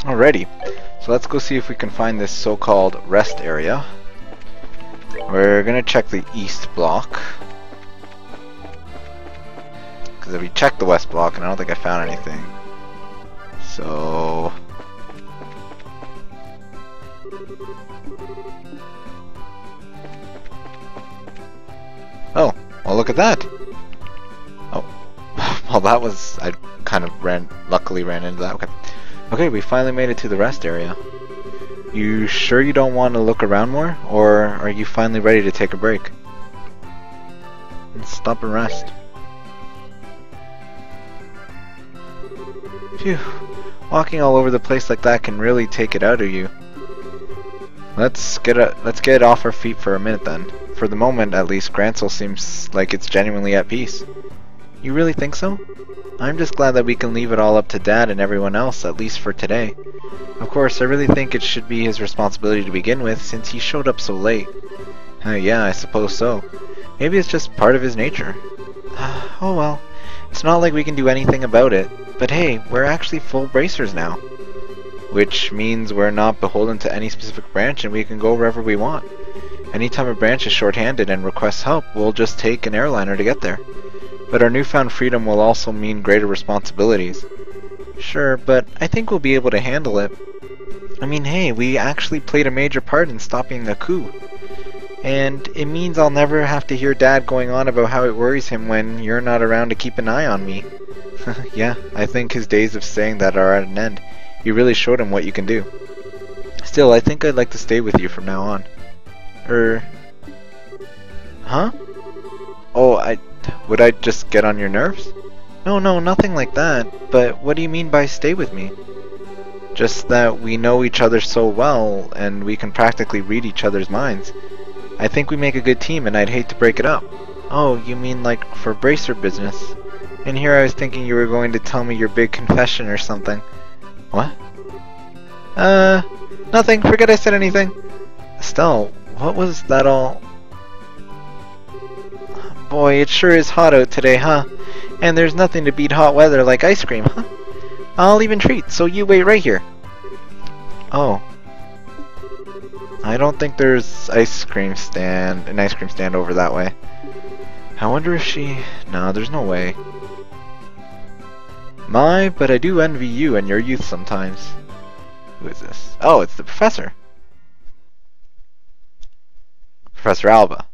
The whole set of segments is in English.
Alrighty, so let's go see if we can find this so-called rest area. We're gonna check the east block, because we checked the west block and I don't think I found anything. So oh, well, look at that. Oh, well, that was, I kind of luckily ran into that. Okay, we finally made it to the rest area. You sure you don't want to look around more, or are you finally ready to take a break? Let's stop and rest. Phew, walking all over the place like that can really take it out of you. Let's get off our feet for a minute then. For the moment, at least, Grancel seems like it's genuinely at peace. You really think so? I'm just glad that we can leave it all up to Dad and everyone else, at least for today. Of course, I really think it should be his responsibility to begin with, since he showed up so late. Yeah, I suppose so. Maybe it's just part of his nature. Oh well, it's not like we can do anything about it. But hey, we're actually full bracers now. Which means we're not beholden to any specific branch and we can go wherever we want. Anytime a branch is short-handed and requests help, we'll just take an airliner to get there. But our newfound freedom will also mean greater responsibilities. Sure, but I think we'll be able to handle it. I mean, hey, we actually played a major part in stopping a coup. And it means I'll never have to hear Dad going on about how it worries him when you're not around to keep an eye on me. Yeah, I think his days of saying that are at an end. You really showed him what you can do. Still, I think I'd like to stay with you from now on. Huh? Oh, would I just get on your nerves? No, nothing like that. But what do you mean by stay with me? Just that we know each other so well, and we can practically read each other's minds. I think we make a good team, and I'd hate to break it up. Oh, you mean like for bracer business? And here I was thinking you were going to tell me your big confession or something. What? Nothing. Forget I said anything. Estelle, what was that all? Boy, it sure is hot out today, huh? And there's nothing to beat hot weather like ice cream, huh? I'll even treat, so you wait right here. Oh. I don't think there's an ice cream stand over that way. I wonder if she... No, there's no way. But I do envy you and your youth sometimes. Who is this? Oh, it's the professor. Professor Alba.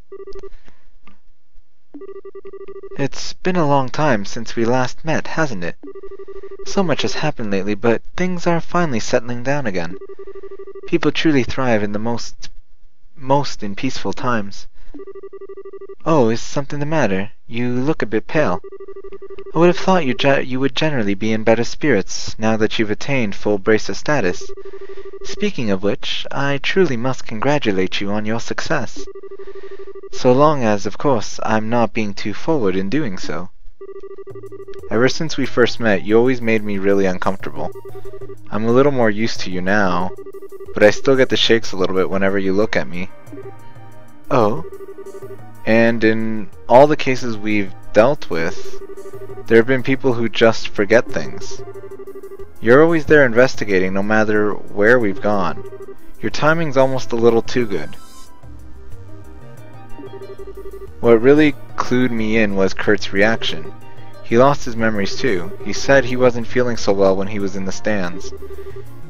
It's been a long time since we last met, hasn't it? So much has happened lately, but things are finally settling down again. People truly thrive in the most in peaceful times. Oh, is something the matter? You look a bit pale. I would have thought you would generally be in better spirits, now that you've attained full bracer status. Speaking of which, I truly must congratulate you on your success. So long as, of course, I'm not being too forward in doing so. Ever since we first met, you always made me really uncomfortable. I'm a little more used to you now, but I still get the shakes a little bit whenever you look at me. Oh? And in all the cases we've dealt with, there have been people who just forget things. You're always there investigating no matter where we've gone. Your timing's almost a little too good. What really clued me in was Kurt's reaction. He lost his memories too. He said he wasn't feeling so well when he was in the stands.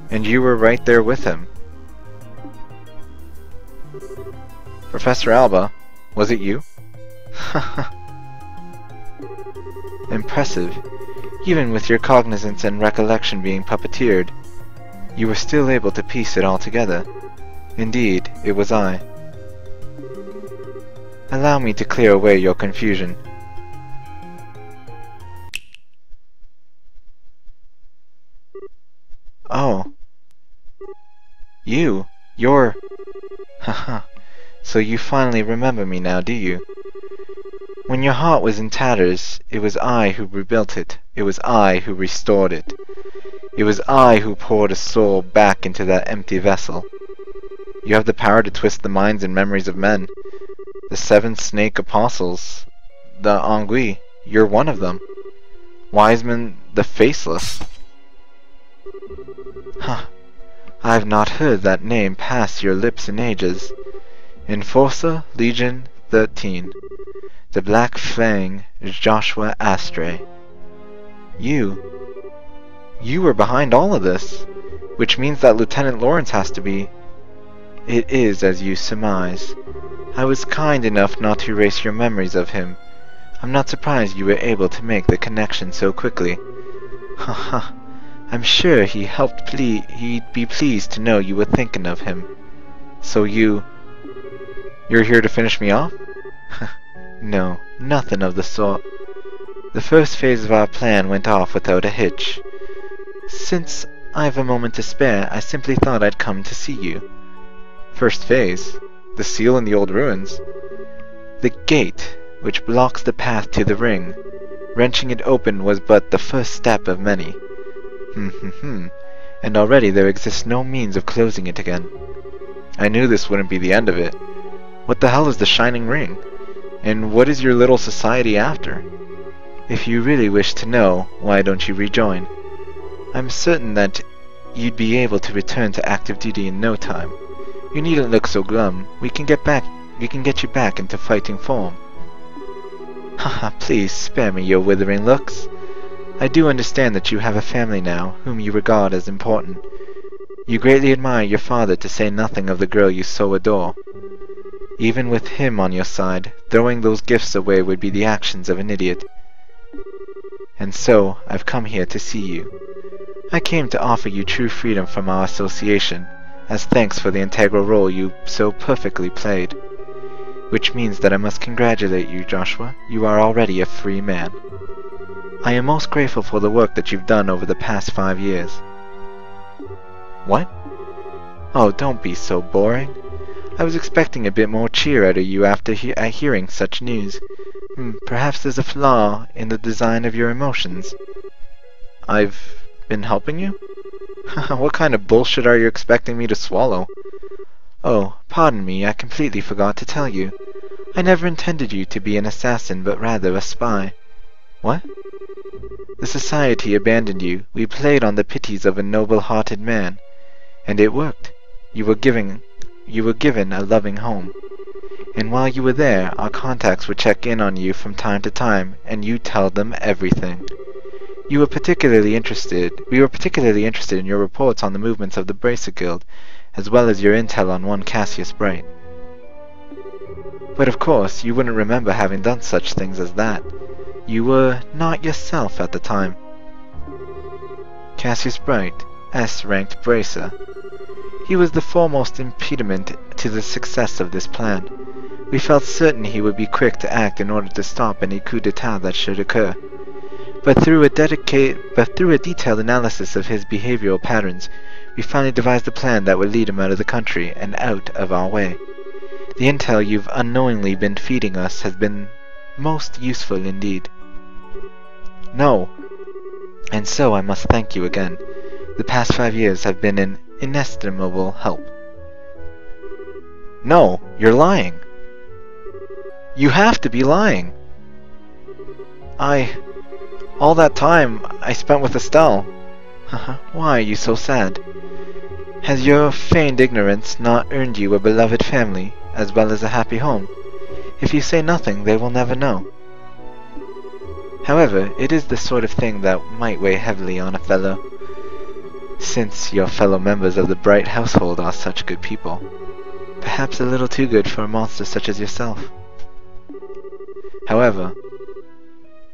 And you were right there with him. Professor Alba, was it you? Impressive. Even with your cognizance and recollection being puppeteered, you were still able to piece it all together. Indeed, it was I. Allow me to clear away your confusion. Oh. You're... Haha. So you finally remember me now, do you? When your heart was in tatters, it was I who rebuilt it. It was I who restored it. It was I who poured a soul back into that empty vessel. You have the power to twist the minds and memories of men. The 7 snake apostles, the Ennui, you're one of them. Wiseman the Faceless. Huh. I've not heard that name pass your lips in ages. Enforcer, Legion 13. The Black Fang, Joshua Astray. You were behind all of this, which means that Lieutenant Lawrence has to be. It is as you surmise. I was kind enough not to erase your memories of him. I'm not surprised you were able to make the connection so quickly. Haha. I'm sure he'd be pleased to know you were thinking of him. So you're here to finish me off? No, nothing of the sort. The first phase of our plan went off without a hitch. Since I've a moment to spare, I simply thought I'd come to see you. First phase? The seal in the old ruins? The gate, which blocks the path to the ring. Wrenching it open was but the first step of many. And already there exists no means of closing it again. I knew this wouldn't be the end of it. What the hell is the Shining Ring? And what is your little society after? If you really wish to know, why don't you rejoin? I'm certain that you'd be able to return to active duty in no time. You needn't look so glum. We can get you back into fighting form. Haha, please spare me your withering looks. I do understand that you have a family now, whom you regard as important. You greatly admire your father, to say nothing of the girl you so adore. Even with him on your side, throwing those gifts away would be the actions of an idiot. And so, I've come here to see you. I came to offer you true freedom from our association, as thanks for the integral role you so perfectly played. Which means that I must congratulate you, Joshua. You are already a free man. I am most grateful for the work that you've done over the past 5 years. What? Oh, don't be so boring. I was expecting a bit more cheer out of you after hearing such news. Perhaps there's a flaw in the design of your emotions. I've been helping you? What kind of bullshit are you expecting me to swallow? Oh, pardon me, I completely forgot to tell you. I never intended you to be an assassin, but rather a spy. What? The society abandoned you. We played on the pities of a noble-hearted man. And it worked. You were given a loving home. And while you were there, our contacts would check in on you from time to time, and you'd tell them everything. We were particularly interested in your reports on the movements of the Bracer Guild, as well as your intel on one Cassius Bright. But of course, you wouldn't remember having done such things as that. You were not yourself at the time. Cassius Bright, S-ranked Bracer. He was the foremost impediment to the success of this plan. We felt certain he would be quick to act in order to stop any coup d'etat that should occur. But through a detailed analysis of his behavioral patterns, we finally devised a plan that would lead him out of the country and out of our way. The intel you've unknowingly been feeding us has been most useful indeed. No. And so I must thank you again. The past 5 years have been an inestimable help. No, you're lying. You have to be lying. All that time I spent with Estelle. Why are you so sad? Has your feigned ignorance not earned you a beloved family, as well as a happy home? If you say nothing, they will never know. However, it is the sort of thing that might weigh heavily on a fellow, since your fellow members of the Bright household are such good people. Perhaps a little too good for a monster such as yourself. However,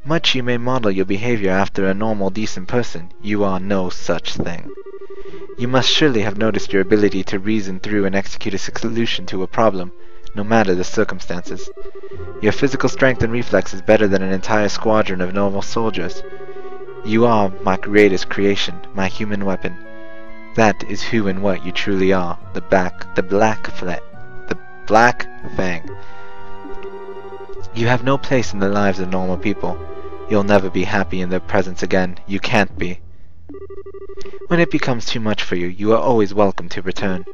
much you may model your behavior after a normal, decent person, you are no such thing. You must surely have noticed your ability to reason through and execute a solution to a problem, no matter the circumstances. Your physical strength and reflex is better than an entire squadron of normal soldiers. You are my greatest creation, my human weapon. That is who and what you truly are, the Black Fang. You have no place in the lives of normal people. You'll never be happy in their presence again. You can't be. When it becomes too much for you, you are always welcome to return.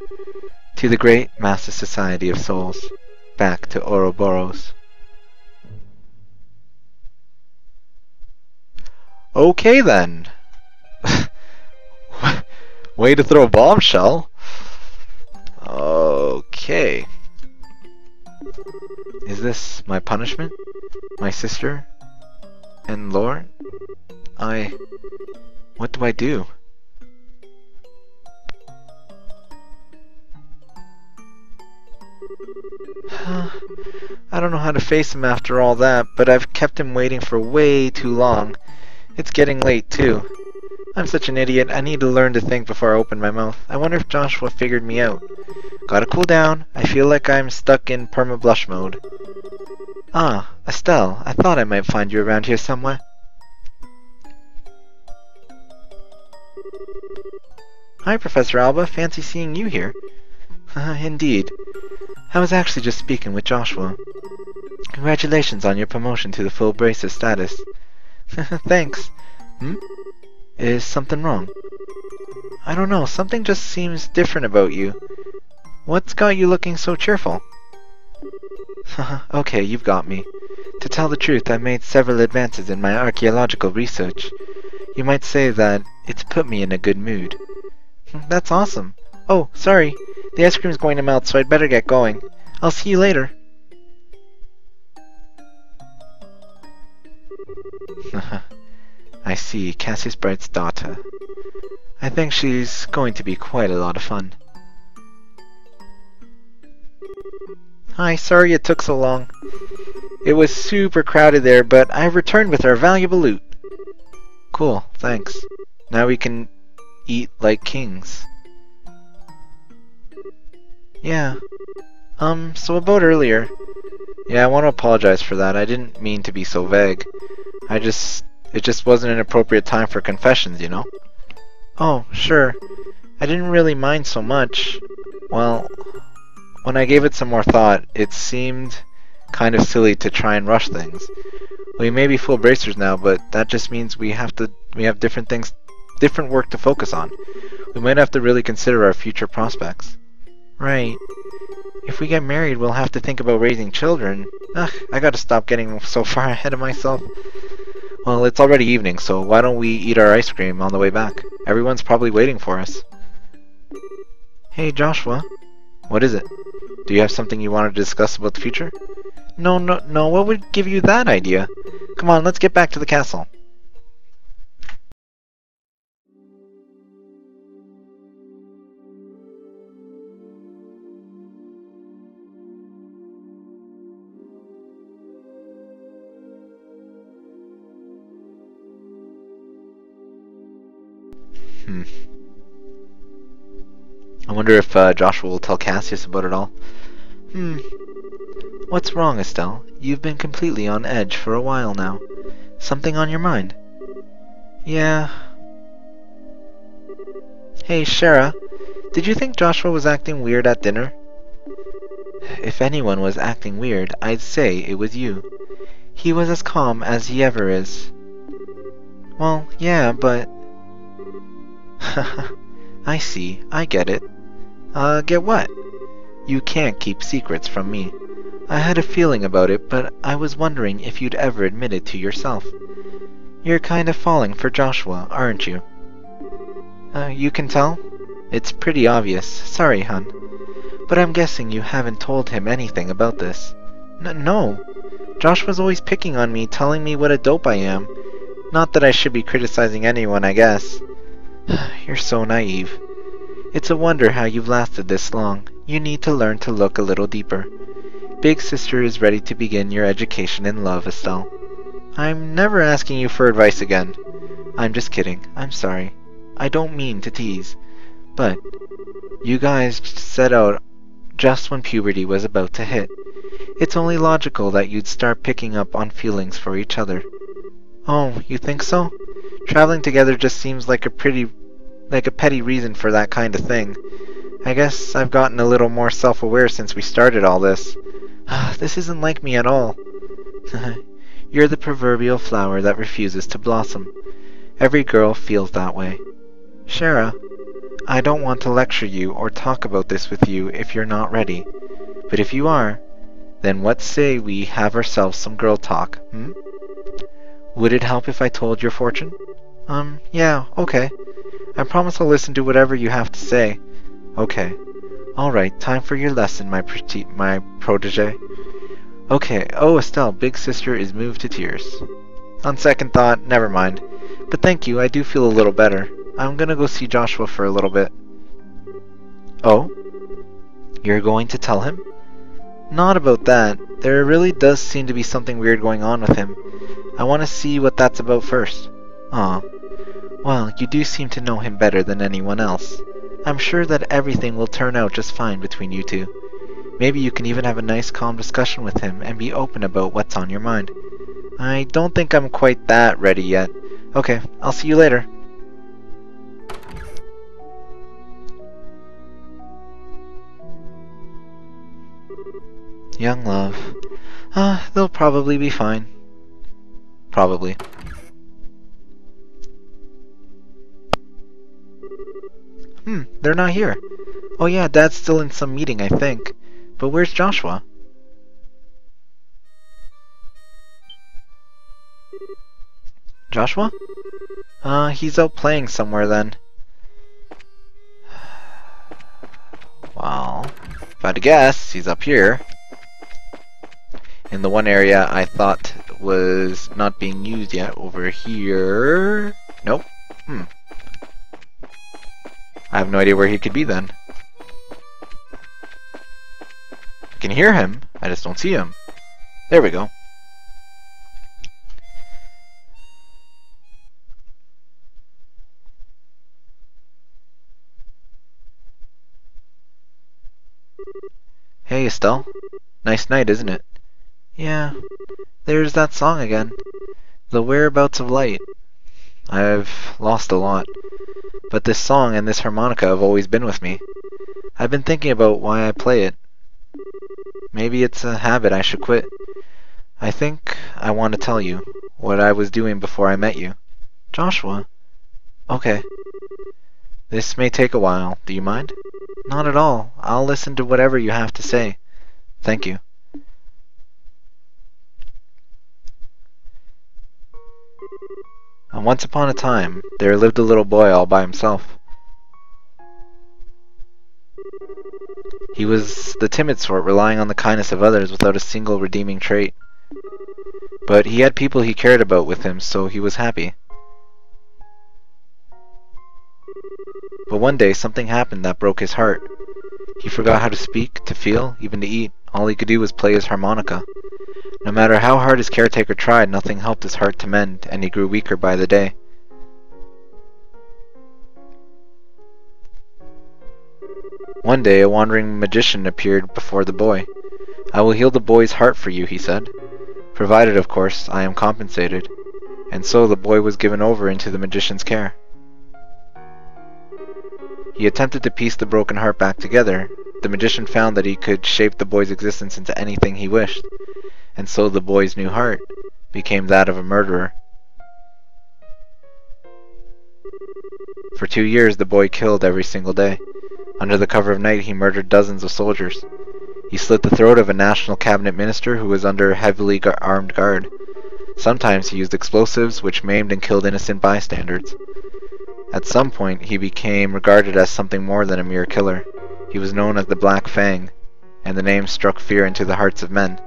To the great Master Society of Souls. Back to Ouroboros. Okay then. Way to throw a bombshell. Okay. Is this my punishment? My sister? And Lord? What do I do? I don't know how to face him after all that, but I've kept him waiting for way too long. It's getting late, too. I'm such an idiot, I need to learn to think before I open my mouth. I wonder if Joshua figured me out. Gotta cool down. I feel like I'm stuck in perma-blush mode. Ah, Estelle, I thought I might find you around here somewhere. Hi, Professor Alba. Fancy seeing you here. Indeed. I was actually just speaking with Joshua. Congratulations on your promotion to the full bracer status. Thanks. Is something wrong? I don't know, something just seems different about you. What's got you looking so cheerful? Okay, you've got me. To tell the truth, I've made several advances in my archaeological research. You might say that it's put me in a good mood. That's awesome. Oh, sorry. The ice cream's going to melt, so I'd better get going. I'll see you later. I see, Cassius Bright's daughter. I think she's going to be quite a lot of fun. Hi, sorry it took so long. It was super crowded there, but I returned with our valuable loot. Cool, thanks. Now we can eat like kings. Yeah. So about earlier. Yeah, I want to apologize for that. I didn't mean to be so vague. It just wasn't an appropriate time for confessions, you know? Oh, sure. I didn't really mind so much. Well, when I gave it some more thought, it seemed kind of silly to try and rush things. We may be full bracers now, but that just means we have different work to focus on. We might have to really consider our future prospects. Right. If we get married, we'll have to think about raising children. Ugh, I gotta stop getting so far ahead of myself. Well, it's already evening, so why don't we eat our ice cream on the way back? Everyone's probably waiting for us. Hey, Joshua. What is it? Do you have something you want to discuss about the future? No, what would give you that idea? Come on, let's get back to the castle. I wonder if Joshua will tell Cassius about it all. What's wrong, Estelle? You've been completely on edge for a while now. Something on your mind? Yeah. Hey, Shara, did you think Joshua was acting weird at dinner? If anyone was acting weird, I'd say it was you. He was as calm as he ever is. Well, yeah, but... I see, I get it. Get what? You can't keep secrets from me. I had a feeling about it, but I was wondering if you'd ever admit it to yourself. You're kind of falling for Joshua, aren't you? You can tell? It's pretty obvious. Sorry, hun. But I'm guessing you haven't told him anything about this. No. Joshua's always picking on me, telling me what a dope I am. Not that I should be criticizing anyone, I guess. You're so naive. It's a wonder how you've lasted this long. You need to learn to look a little deeper. Big sister is ready to begin your education in love, Estelle. I'm never asking you for advice again. I'm just kidding. I'm sorry. I don't mean to tease. But you guys set out just when puberty was about to hit. It's only logical that you'd start picking up on feelings for each other. Oh, you think so? Traveling together just seems like a petty reason for that kind of thing. I guess I've gotten a little more self-aware since we started all this. This isn't like me at all. You're the proverbial flower that refuses to blossom. Every girl feels that way. Shara, I don't want to lecture you or talk about this with you if you're not ready. But if you are, then what say we have ourselves some girl talk, Would it help if I told your fortune? Yeah, okay. I promise I'll listen to whatever you have to say. Okay. Alright, time for your lesson, my protege. Okay, oh Estelle, big sister is moved to tears. On second thought, never mind. But thank you, I do feel a little better. I'm gonna go see Joshua for a little bit. Oh? You're going to tell him? Not about that. There really does seem to be something weird going on with him. I want to see what that's about first. Aw. Well, you do seem to know him better than anyone else. I'm sure that everything will turn out just fine between you two. Maybe you can even have a nice calm discussion with him and be open about what's on your mind. I don't think I'm quite that ready yet. Okay, I'll see you later. Young love. They'll probably be fine. Probably. They're not here. Oh yeah, Dad's still in some meeting, I think. But where's Joshua? Joshua? He's out playing somewhere then. Well, if I had to guess, he's up here. In the one area I thought was not being used yet, over here. Nope. I have no idea where he could be then. I can hear him, I just don't see him. There we go. Hey Estelle. Nice night, isn't it? Yeah. There's that song again. The Whereabouts of Light. I've lost a lot. But this song and this harmonica have always been with me. I've been thinking about why I play it. Maybe it's a habit I should quit. I think I want to tell you what I was doing before I met you. Joshua? Okay. This may take a while. Do you mind? Not at all. I'll listen to whatever you have to say. Thank you. Once upon a time, there lived a little boy all by himself. He was the timid sort, relying on the kindness of others without a single redeeming trait. But he had people he cared about with him, so he was happy. But one day, something happened that broke his heart. He forgot how to speak, to feel, even to eat. All he could do was play his harmonica. No matter how hard his caretaker tried, nothing helped his heart to mend, and he grew weaker by the day. One day, a wandering magician appeared before the boy. I will heal the boy's heart for you, he said. Provided, of course, I am compensated. And so the boy was given over into the magician's care. He attempted to piece the broken heart back together. The magician found that he could shape the boy's existence into anything he wished. And so the boy's new heart became that of a murderer. For 2 years the boy killed every single day. Under the cover of night he murdered dozens of soldiers. He slit the throat of a national cabinet minister who was under heavily armed guard. Sometimes he used explosives which maimed and killed innocent bystanders. At some point he became regarded as something more than a mere killer. He was known as the Black Fang, and the name struck fear into the hearts of men.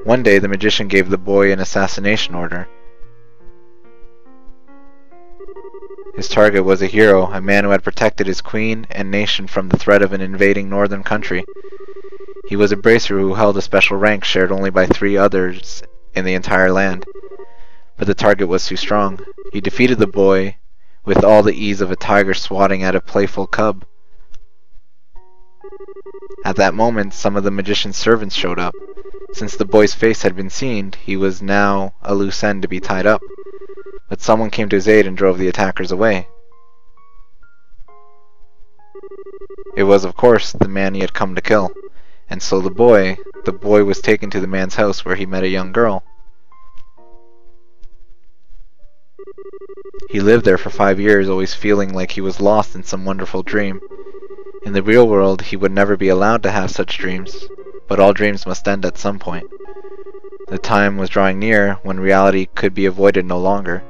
One day the magician gave the boy an assassination order. His target was a hero, a man who had protected his queen and nation from the threat of an invading northern country. He was a bracer who held a special rank shared only by 3 others in the entire land. But the target was too strong. He defeated the boy with all the ease of a tiger swatting at a playful cub. At that moment, some of the magician's servants showed up. Since the boy's face had been seen, he was now a loose end to be tied up. But someone came to his aid and drove the attackers away. It was, of course, the man he had come to kill. And so the boy was taken to the man's house where he met a young girl. He lived there for 5 years, always feeling like he was lost in some wonderful dream. In the real world, he would never be allowed to have such dreams, but all dreams must end at some point. The time was drawing near when reality could be avoided no longer.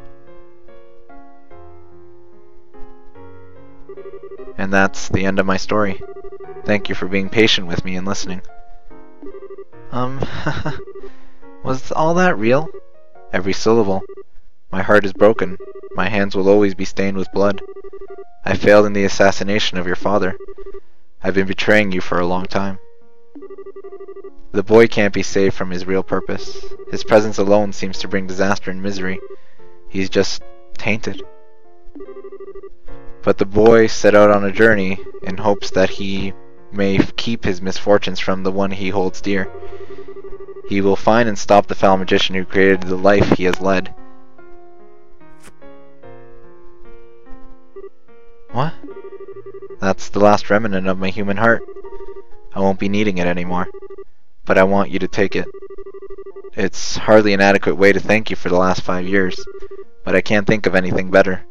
And that's the end of my story. Thank you for being patient with me and listening. Was all that real? Every syllable. My heart is broken. My hands will always be stained with blood. I failed in the assassination of your father. I've been betraying you for a long time. The boy can't be saved from his real purpose. His presence alone seems to bring disaster and misery. He's just tainted. But the boy set out on a journey in hopes that he may keep his misfortunes from the one he holds dear. He will find and stop the foul magician who created the life he has led. What? That's the last remnant of my human heart. I won't be needing it anymore. But I want you to take it. It's hardly an adequate way to thank you for the last 5 years, but I can't think of anything better.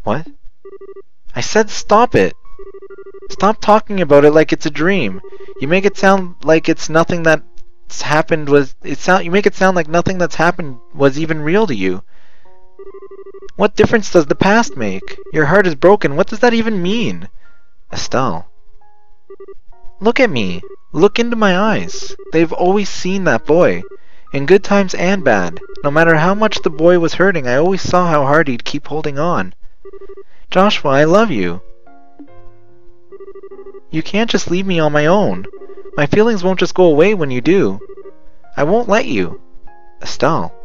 What? I said stop it! Stop talking about it like it's a dream. You make it sound like it's nothing that's happened was you make it sound like nothing that's happened was even real to you. What difference does the past make? Your heart is broken. What does that even mean? Estelle. Look at me. Look into my eyes. They've always seen that boy. In good times and bad. No matter how much the boy was hurting, I always saw how hard he'd keep holding on. Joshua, I love you. You can't just leave me on my own. My feelings won't just go away when you do. I won't let you. Estelle.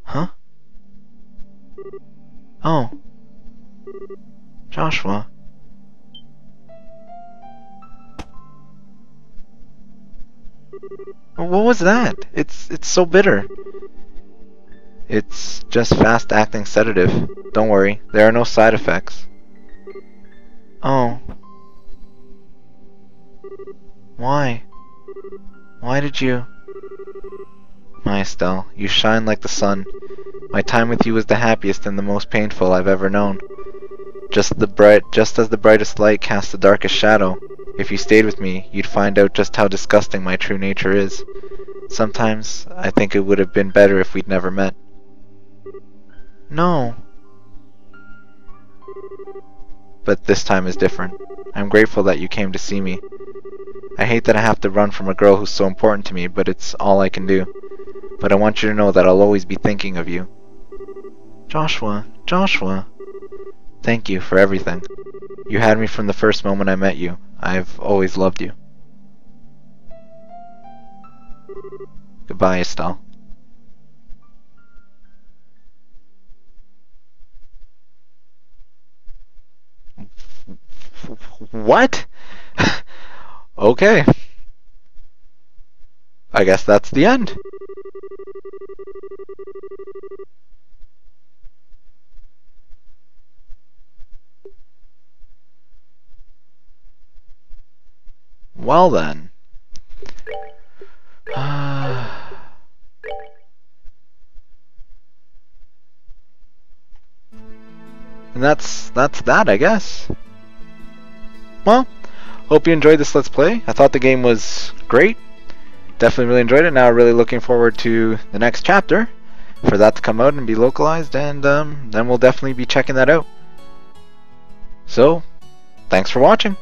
Huh? Oh. Joshua. What was that? It's so bitter. It's just fast-acting sedative. Don't worry, there are no side effects. Oh. Why? Why did you... My Estelle, you shine like the sun. My time with you was the happiest and the most painful I've ever known. Just as the brightest light casts the darkest shadow, if you stayed with me, you'd find out just how disgusting my true nature is. Sometimes, I think it would have been better if we'd never met. No. But this time is different. I'm grateful that you came to see me. I hate that I have to run from a girl who's so important to me, but it's all I can do. But I want you to know that I'll always be thinking of you. Joshua, Joshua. Thank you for everything. You had me from the first moment I met you. I've always loved you. Goodbye, Estelle. What? Okay. I guess that's the end. Well then. And that's that, I guess. Well, hope you enjoyed this Let's Play. I thought the game was great. Definitely really enjoyed it. Now really looking forward to the next chapter for that to come out and be localized, and then we'll definitely be checking that out. So, thanks for watching.